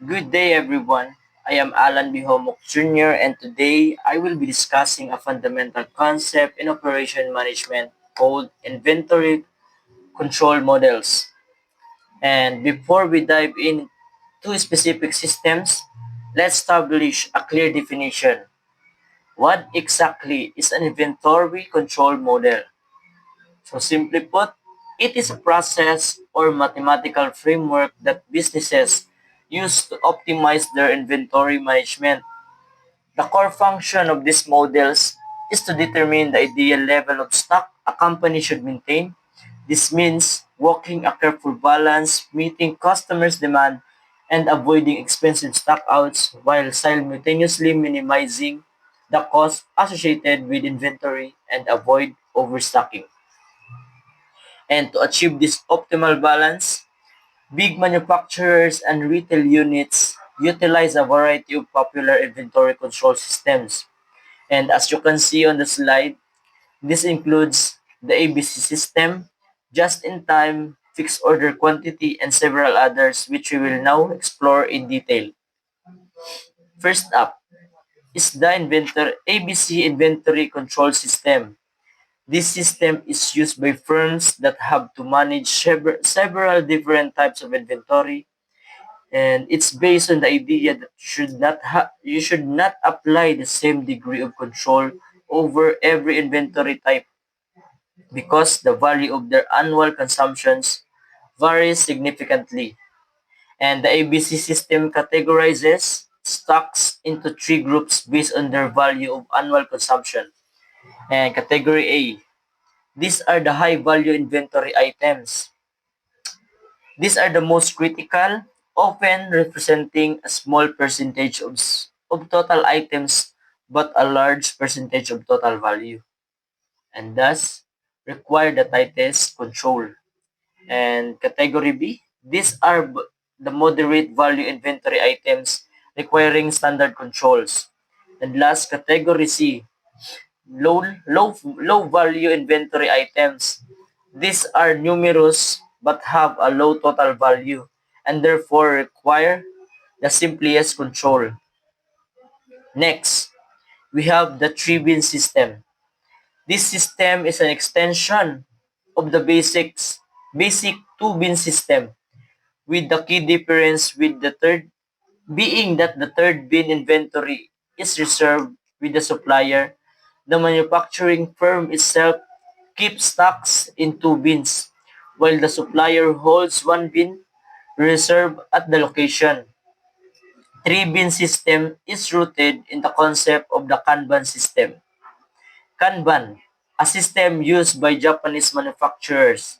Good day, everyone. I am Alan Bihomok Jr., and today I will be discussing a fundamental concept in operation management called inventory control models. And before we dive into specific systems, let's establish a clear definition. What exactly is an inventory control model? So simply put, it is a process or mathematical framework that businesses use to optimize their inventory management. The core function of these models is to determine the ideal level of stock a company should maintain. This means walking a careful balance, meeting customers' demand, and avoiding expensive stockouts while simultaneously minimizing the cost associated with inventory and avoid overstocking. And to achieve this optimal balance, big manufacturers and retail units utilize a variety of popular inventory control systems. And as you can see on the slide, this includes the ABC system, just-in-time, fixed order quantity, and several others which we will now explore in detail. First up is the ABC inventory control system. This system is used by firms that have to manage several different types of inventory, and it's based on the idea that you should not apply the same degree of control over every inventory type because the value of their annual consumptions varies significantly. And the ABC system categorizes stocks into three groups based on their value of annual consumption. And category A, these are the high value inventory items. These are the most critical, often representing a small percentage of total items but a large percentage of total value, and thus require the tightest control. And category B, these are the moderate value inventory items requiring standard controls. And last, category C, low value inventory items. These are numerous but have a low total value and therefore require the simplest control. Next, we have the three-bin system. This system is an extension of the basic two-bin system, with the key difference with the third being that the third bin inventory is reserved with the supplier. The manufacturing firm itself keeps stocks in two bins, while the supplier holds one bin reserved at the location. Three-bin system is rooted in the concept of the Kanban system. Kanban, a system used by Japanese manufacturers,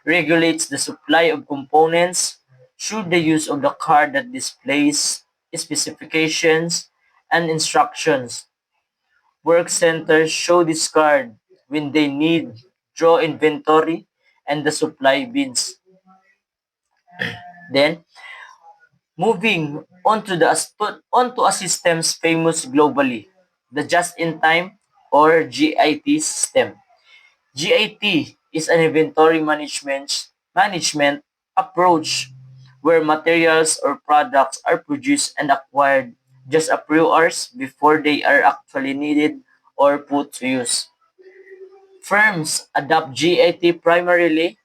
regulates the supply of components through the use of the card that displays specifications and instructions. Work centers show this card when they need draw inventory and the supply bins. Then, moving onto a systems famous globally, the just-in-time or GIT system. GIT is an inventory management approach where materials or products are produced and acquired just a few hours before they are actually needed or put to use. Firms adopt GIT primarily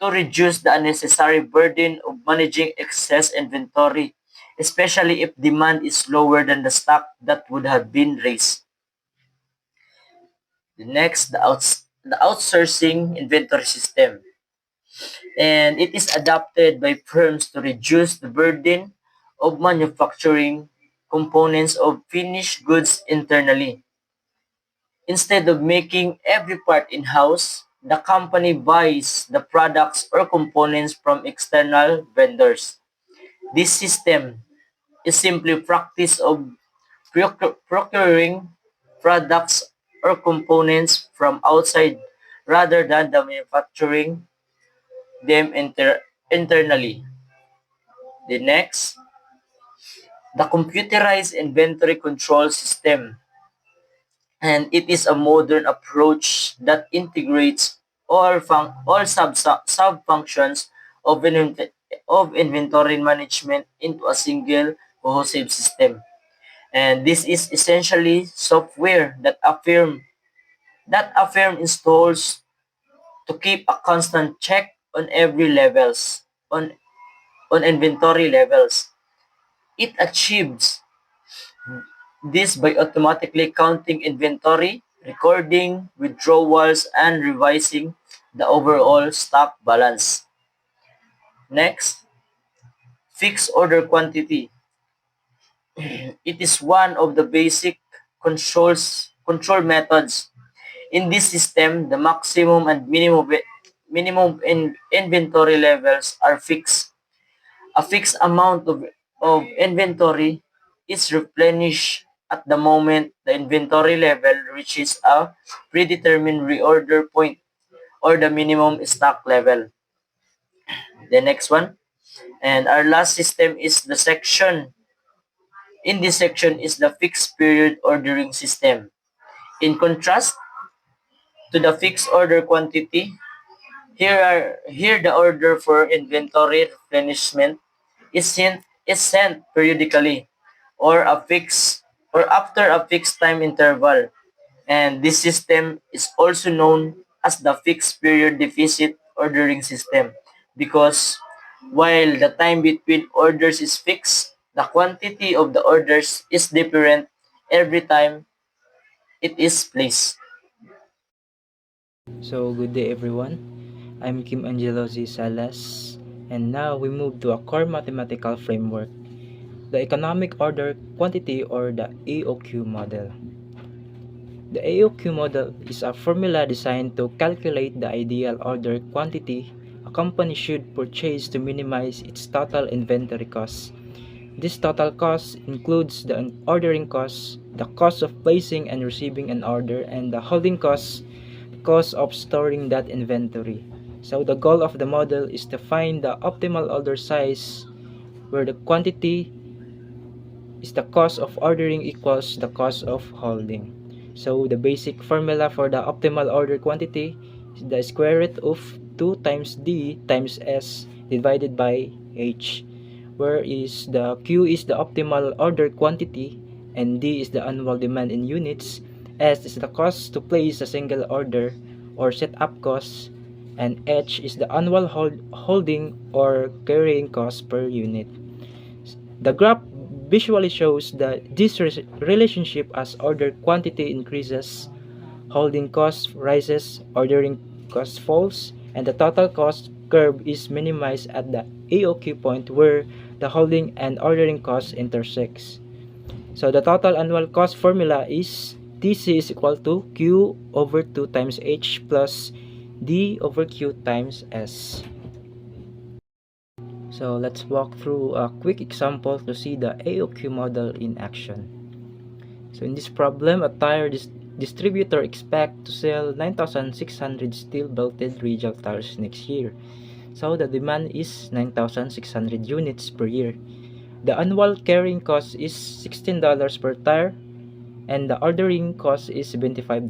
to reduce the unnecessary burden of managing excess inventory, especially if demand is lower than the stock that would have been raised. The next, the outsourcing inventory system. And it is adopted by firms to reduce the burden of manufacturing components of finished goods internally. Instead of making every part in-house, the company buys the products or components from external vendors. This system is simply practice of procuring products or components from outside rather than the manufacturing them internally. The next, the computerized inventory control system, and it is a modern approach that integrates all functions of of inventory management into a single cohesive system. And this is essentially software that a firm installs to keep a constant check on every levels on inventory levels. It achieves this by automatically counting inventory, recording withdrawals, and revising the overall stock balance. Next, fixed order quantity. It is one of the basic control methods. In this system, the maximum and minimum inventory levels are fixed. A fixed amount of inventory is replenished at the moment the inventory level reaches a predetermined reorder point or the minimum stock level. The next one. And our last system is the section. In this section is the fixed period ordering system. In contrast to the fixed order quantity, here the order for inventory replenishment is sent periodically or a fixed or after a fixed time interval. And this system is also known as the fixed period deficit ordering system because while the time between orders is fixed, the quantity of the orders is different every time it is placed. So, good day everyone. I'm Kim Angelo Z. Salas, and now we move to a core mathematical framework, the economic order quantity or the AOQ model. The AOQ model is a formula designed to calculate the ideal order quantity a company should purchase to minimize its total inventory costs. This total cost includes the ordering cost, the cost of placing and receiving an order, and the holding cost of storing that inventory. So the goal of the model is to find the optimal order size where the quantity is the cost of ordering equals the cost of holding. So the basic formula for the optimal order quantity is the square root of 2 times D times S divided by H, where is the Q is the optimal order quantity and D is the annual demand in units, S is the cost to place a single order or setup cost, and H is the annual holding or carrying cost per unit. The graph visually shows that this relationship as order quantity increases, holding cost rises, ordering cost falls, and the total cost curve is minimized at the AOQ point where the holding and ordering cost intersects. So the total annual cost formula is TC is equal to Q over 2 times H plus D over Q times S. So let's walk through a quick example to see the AOQ model in action. So in this problem, a tire distributor expects to sell 9,600 steel-belted radial tires next year. So the demand is 9,600 units per year. The annual carrying cost is $16 per tire and the ordering cost is $75.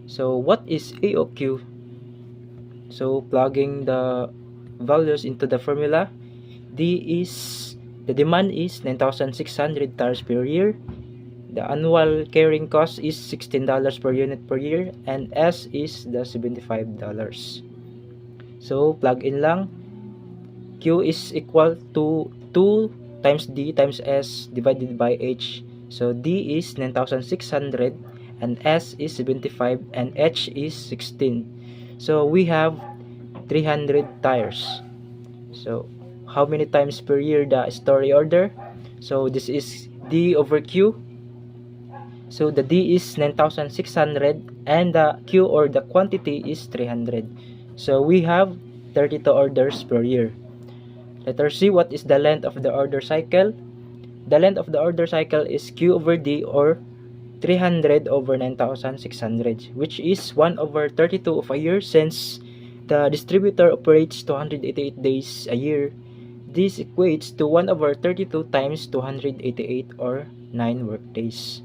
So what is AOQ? So plugging the values into the formula, the demand is 9,600 tires per year, the annual carrying cost is $16 per unit per year, and S is the $75. So plug in lang, Q is equal to 2 times D times S divided by H. So D is 9,600 and S is 75 and H is 16. So we have 300 tires. So how many times per year the story order? So this is D over Q. So the D is 9,600 and the Q or the quantity is 300. So we have 32 orders per year. Let us see what is the length of the order cycle. The length of the order cycle is Q over D or 300 over 9,600, which is 1 over 32 of a year since the distributor operates 288 days a year. This equates to 1 over 32 times 288 or 9 workdays.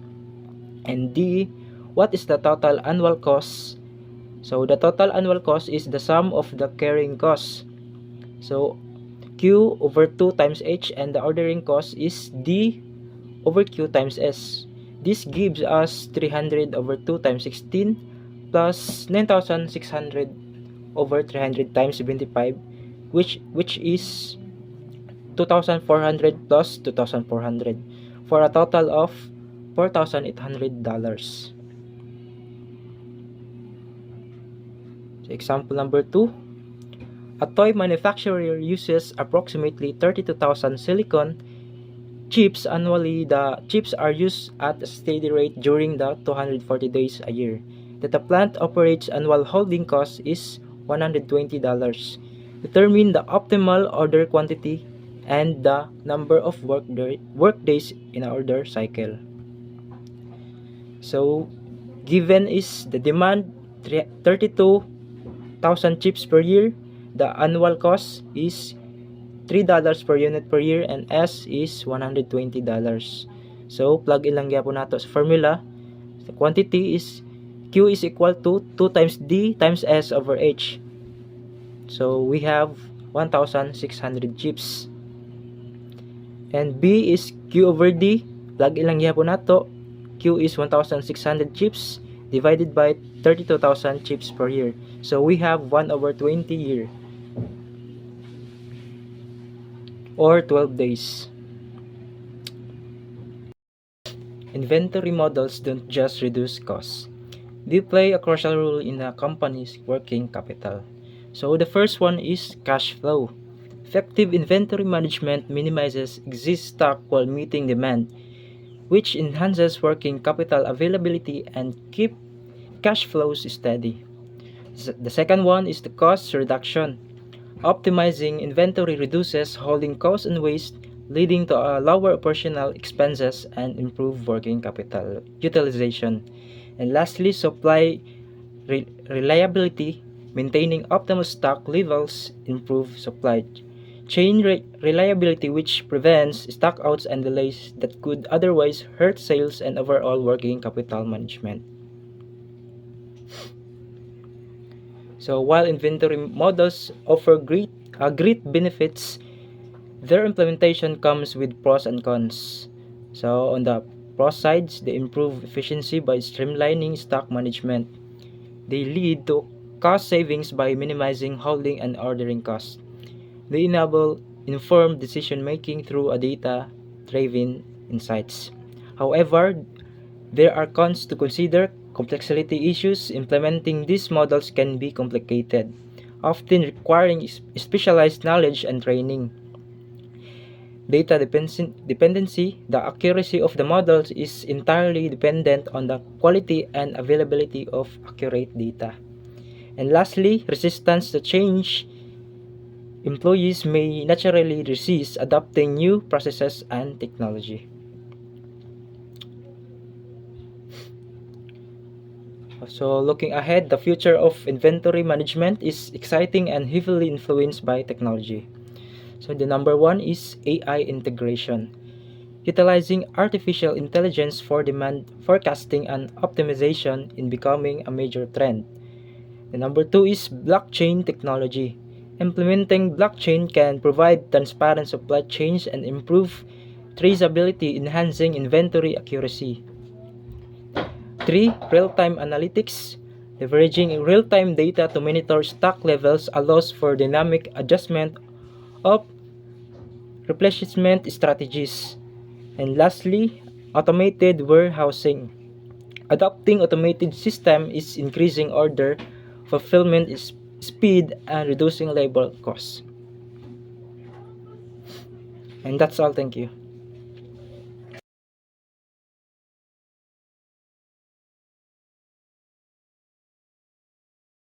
And D, what is the total annual cost? So the total annual cost is the sum of the carrying costs So Q over 2 times H, and the ordering cost is D over Q times S. This gives us 300 over 2 times 16 plus 9,600 over 300 times 75, which is 2,400 plus 2,400 for a total of $4,800. So example number 2, a toy manufacturer uses approximately 32,000 silicon chips annually. The chips are used at a steady rate during the 240 days a year. That the plant operates annual holding cost is $120. Determine the optimal order quantity and the number of work days in an order cycle. So given is the demand 32,000 chips per year, the annual cost is $3 per unit per year, and S is $120. So plug in lang gyapon nato sa formula. The quantity is Q is equal to 2 times D times S over H. So we have 1,600 chips. And B is Q over D. Plug in lang gyapon nato. Q is 1,600 chips divided by 32,000 chips per year. So we have 1 over 20 year, or 12 days. Inventory models don't just reduce costs. They play a crucial role in a company's working capital. So the first one is cash flow. Effective inventory management minimizes existing stock while meeting demand, which enhances working capital availability and keep cash flows steady. The second one is the cost reduction. Optimizing inventory reduces holding costs and waste, leading to lower operational expenses and improved working capital utilization. And lastly, supply reliability. Maintaining optimal stock levels improve supply chain reliability, which prevents stockouts and delays that could otherwise hurt sales and overall working capital management. So while inventory models offer great benefits, their implementation comes with pros and cons. So on the pros sides, they improve efficiency by streamlining stock management. They lead to cost savings by minimizing holding and ordering costs. They enable informed decision making through a data-driven insights. However, there are cons to consider. Complexity issues. Implementing these models can be complicated, often requiring specialized knowledge and training. Data dependency. The accuracy of the models is entirely dependent on the quality and availability of accurate data. And lastly, resistance to change. Employees may naturally resist adopting new processes and technology. So looking ahead, the future of inventory management is exciting and heavily influenced by technology. So the number one is AI integration. Utilizing artificial intelligence for demand forecasting and optimization is becoming a major trend. The number two is blockchain technology. Implementing blockchain can provide transparent supply chains and improve traceability, enhancing inventory accuracy. 3. Real-time analytics. Leveraging real-time data to monitor stock levels allows for dynamic adjustment of replenishment strategies. And lastly, automated warehousing. Adopting automated system is increasing order fulfillment speed and reducing labor costs. And that's all. Thank you.